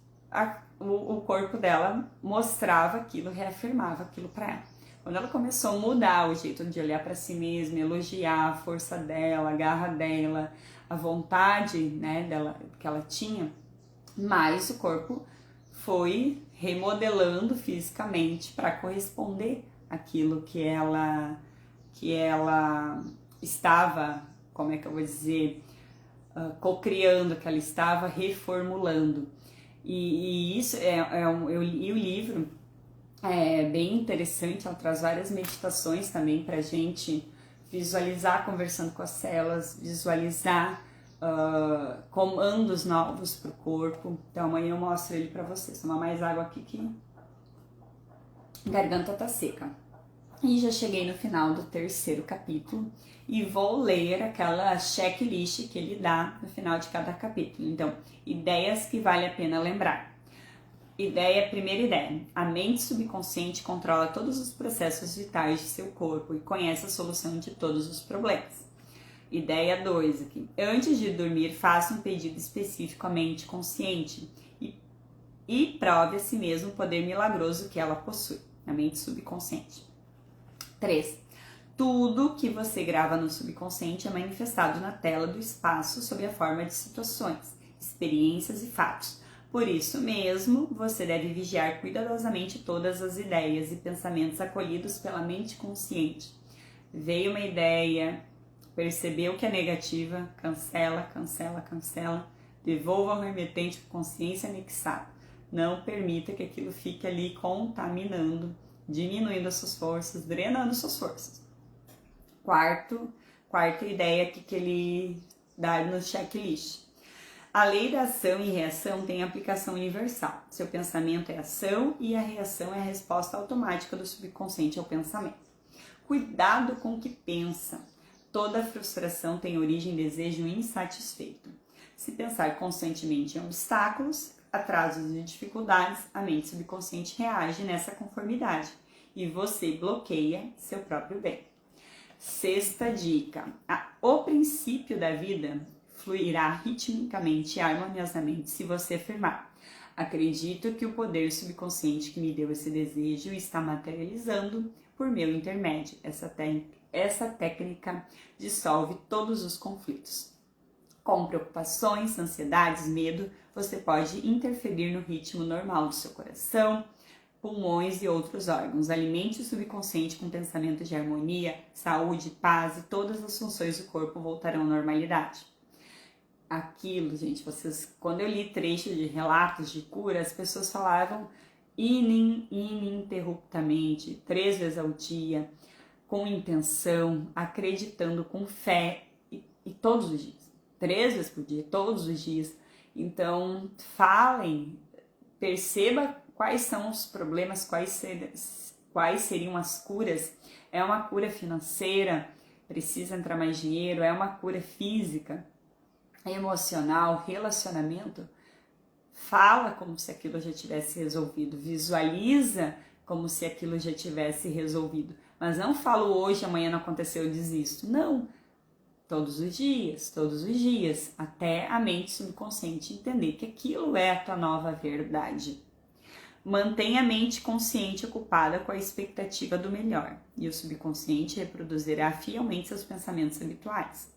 o corpo dela mostrava aquilo, reafirmava aquilo para ela. Quando ela começou a mudar o jeito de olhar para si mesma, elogiar a força dela, a garra dela, a vontade, né, dela, que ela tinha, mais o corpo foi remodelando fisicamente para corresponder àquilo que ela estava, como é que eu vou dizer, cocriando, que ela estava reformulando. E isso eu li o livro. É bem interessante, ela traz várias meditações também pra gente visualizar conversando com as células, visualizar comandos novos pro corpo. Então amanhã eu mostro ele pra vocês. Tomar mais água aqui que a garganta tá seca. E já cheguei no final do 3º capítulo e vou ler aquela checklist que ele dá no final de cada capítulo. Então, ideias que vale a pena lembrar. Primeira ideia, a mente subconsciente controla todos os processos vitais de seu corpo e conhece a solução de todos os problemas. Ideia 2 aqui, antes de dormir, faça um pedido específico à mente consciente e prove a si mesmo o poder milagroso que ela possui, a mente subconsciente. 3. Tudo que você grava no subconsciente é manifestado na tela do espaço sob a forma de situações, experiências e fatos. Por isso mesmo, você deve vigiar cuidadosamente todas as ideias e pensamentos acolhidos pela mente consciente. Veio uma ideia, Percebeu que é negativa, cancela, cancela, cancela. Devolva ao remetente com consciência anexada. Não permita que aquilo fique ali contaminando, diminuindo as suas forças, drenando suas forças. Quarta ideia aqui que ele dá no checklist. A lei da ação e reação tem aplicação universal. Seu pensamento é ação e a reação é a resposta automática do subconsciente ao pensamento. Cuidado com o que pensa. Toda frustração tem origem em desejo insatisfeito. Se pensar constantemente em obstáculos, atrasos e dificuldades, a mente subconsciente reage nessa conformidade e você bloqueia seu próprio bem. Sexta dica: o princípio da vida fluirá ritmicamente e harmoniosamente se você afirmar: acredito que o poder subconsciente que me deu esse desejo está materializando por meu intermédio. Essa técnica dissolve todos os conflitos. Com preocupações, ansiedades, medo, você pode interferir no ritmo normal do seu coração, pulmões e outros órgãos. Alimente o subconsciente com pensamentos de harmonia, saúde, paz e todas as funções do corpo voltarão à normalidade. Aquilo, gente, quando eu li trechos de relatos de cura, as pessoas falavam ininterruptamente, 3 vezes ao dia, com intenção, acreditando com fé e todos os dias. 3 vezes por dia, todos os dias. Então, falem, perceba quais são os problemas, quais seriam as curas. É uma cura financeira, precisa entrar mais dinheiro, é uma cura física, emocional, relacionamento. Fala como se aquilo já tivesse resolvido, visualiza como se aquilo já tivesse resolvido. Mas não falo hoje, amanhã não aconteceu, eu desisto. Não. Todos os dias, até a mente subconsciente entender que aquilo é a tua nova verdade. Mantenha a mente consciente ocupada com a expectativa do melhor e o subconsciente reproduzirá fielmente seus pensamentos habituais.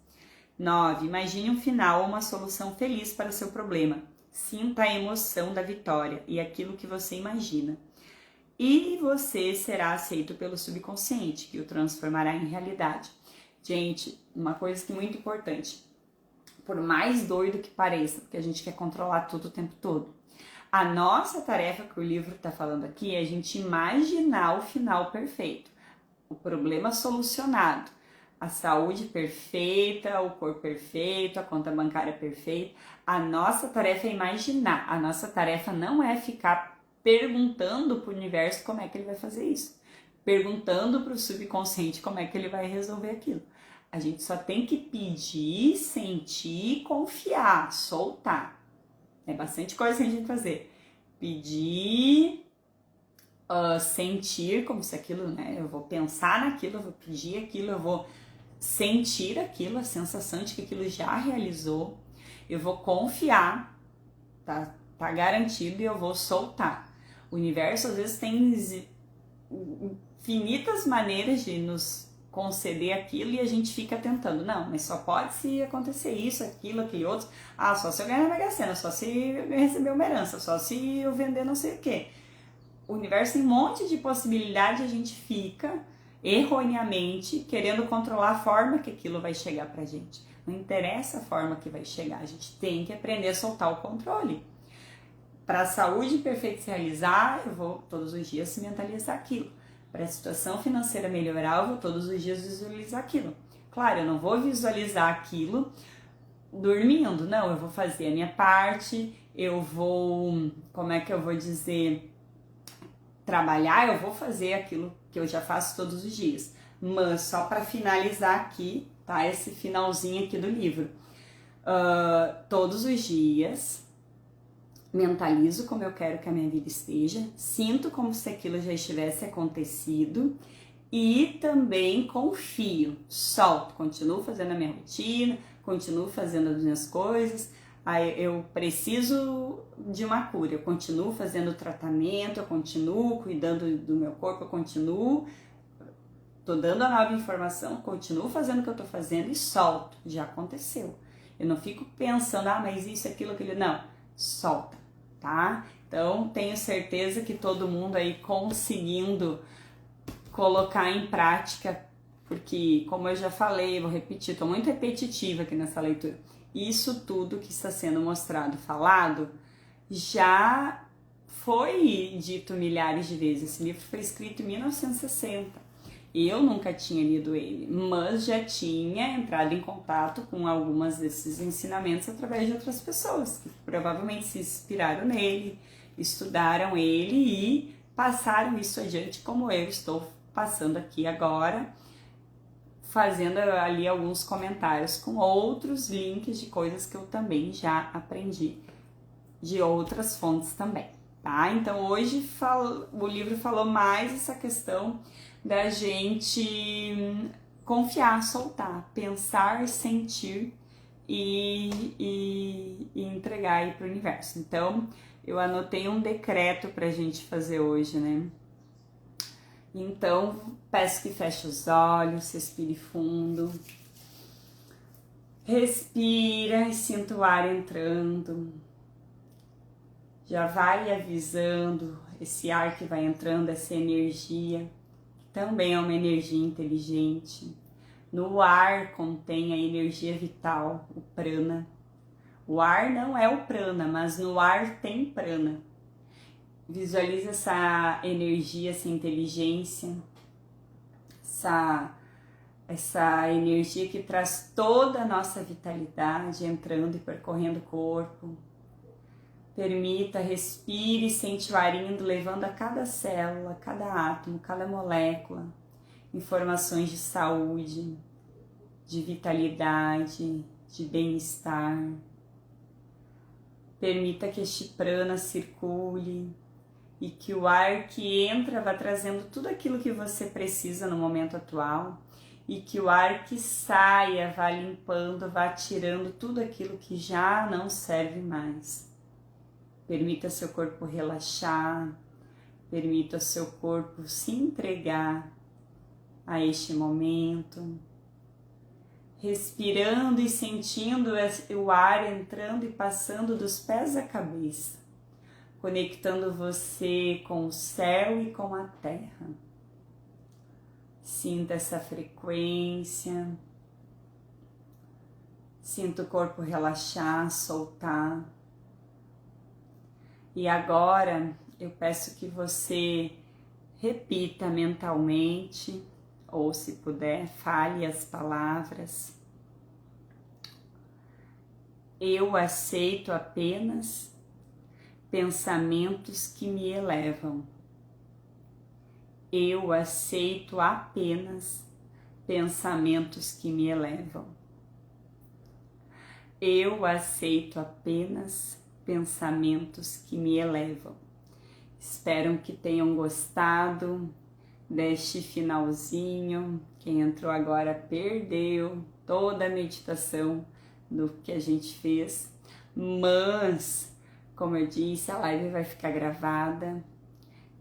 9. Imagine um final ou uma solução feliz para o seu problema. Sinta a emoção da vitória e aquilo que você imagina. E você será aceito pelo subconsciente, que o transformará em realidade. Gente, uma coisa que é muito importante, por mais doido que pareça, porque a gente quer controlar tudo o tempo todo, a nossa tarefa que o livro está falando aqui é a gente imaginar o final perfeito, o problema solucionado, a saúde perfeita, o corpo perfeito, a conta bancária perfeita. A nossa tarefa é imaginar, a nossa tarefa não é ficar perguntando para o universo como é que ele vai fazer isso, perguntando para o subconsciente como é que ele vai resolver aquilo. A gente só tem que pedir, sentir, confiar, soltar. É bastante coisa que a gente tem que fazer. Pedir, sentir como se aquilo, né? Eu vou pensar naquilo, eu vou pedir aquilo, eu vou sentir aquilo, a sensação de que aquilo já realizou. Eu vou confiar, tá garantido, e eu vou soltar. O universo às vezes tem infinitas maneiras de nos conceder aquilo e a gente fica tentando. Não, mas só pode se acontecer isso, aquilo, aquele outro. Ah, só se eu ganhar na Mega Sena, só se eu receber uma herança, só se eu vender não sei o quê. O universo tem um monte de possibilidade, a gente fica erroneamente querendo controlar a forma que aquilo vai chegar pra gente. Não interessa a forma que vai chegar, a gente tem que aprender a soltar o controle. Para a saúde perfeita se realizar, eu vou todos os dias mentalizar aquilo. Para a situação financeira melhorar, eu vou todos os dias visualizar aquilo. Claro, eu não vou visualizar aquilo dormindo, não, eu vou fazer a minha parte, eu vou, como é que eu vou dizer, trabalhar, eu vou fazer aquilo que eu já faço todos os dias. Mas só para finalizar aqui, tá, esse finalzinho aqui do livro. Todos os dias mentalizo como eu quero que a minha vida esteja, sinto como se aquilo já estivesse acontecido e também confio, solto, continuo fazendo a minha rotina, continuo fazendo as minhas coisas. Aí eu preciso de uma cura, eu continuo fazendo o tratamento, eu continuo cuidando do meu corpo, eu tô dando a nova informação, continuo fazendo o que eu tô fazendo e solto, já aconteceu. Eu não fico pensando, mas isso, aquilo, não, solta, tá? Então, tenho certeza que todo mundo aí conseguindo colocar em prática porque, como eu já falei, vou repetir, estou muito repetitiva aqui nessa leitura. Isso tudo que está sendo mostrado, falado, já foi dito milhares de vezes. Esse livro foi escrito em 1960. Eu nunca tinha lido ele, mas já tinha entrado em contato com algumas desses ensinamentos através de outras pessoas que provavelmente se inspiraram nele, estudaram ele e passaram isso adiante, como eu estou passando aqui agora, fazendo ali alguns comentários com outros links de coisas que eu também já aprendi de outras fontes também, tá? Então hoje o livro falou mais essa questão da gente confiar, soltar, pensar, sentir e entregar aí para o universo. Então eu anotei um decreto para a gente fazer hoje, né? Então peço que feche os olhos, respire fundo, respira e sinta o ar entrando. Já vai avisando esse ar que vai entrando, essa energia, que também é uma energia inteligente. No ar contém a energia vital, o prana. O ar não é o prana, mas no ar tem prana. Visualiza essa energia, essa inteligência, essa energia que traz toda a nossa vitalidade entrando e percorrendo o corpo. Permita, respire, sente o ar indo, levando a cada célula, cada átomo, cada molécula, informações de saúde, de vitalidade, de bem-estar. Permita que este prana circule e que o ar que entra vá trazendo tudo aquilo que você precisa no momento atual e que o ar que saia vá limpando, vá tirando tudo aquilo que já não serve mais. Permita seu corpo relaxar, permita seu corpo se entregar a este momento, respirando e sentindo o ar entrando e passando dos pés à cabeça, conectando você com o céu e com a terra. Sinta essa frequência, sinta o corpo relaxar, soltar. E agora eu peço que você repita mentalmente, ou se puder, fale as palavras. Eu aceito apenas pensamentos que me elevam. Eu aceito apenas pensamentos que me elevam. Eu aceito apenas pensamentos que me elevam. Espero que tenham gostado deste finalzinho. Quem entrou agora perdeu toda a meditação do que a gente fez, mas, como eu disse, a live vai ficar gravada.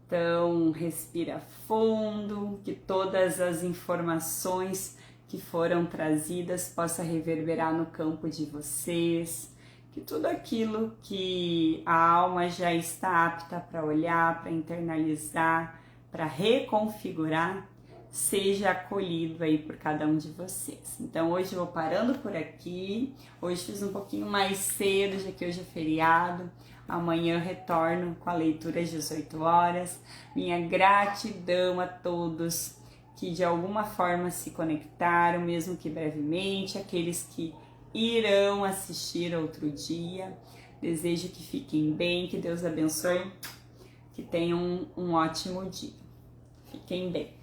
Então, respira fundo, que todas as informações que foram trazidas possam reverberar no campo de vocês, que tudo aquilo que a alma já está apta para olhar, para internalizar, para reconfigurar, seja acolhido aí por cada um de vocês. Então hoje eu vou parando por aqui, hoje fiz um pouquinho mais cedo, já que hoje é feriado, amanhã eu retorno com a leitura às 18 horas. Minha gratidão a todos que de alguma forma se conectaram, mesmo que brevemente, aqueles que irão assistir outro dia. Desejo que fiquem bem, que Deus abençoe, que tenham um ótimo dia. Fiquem bem.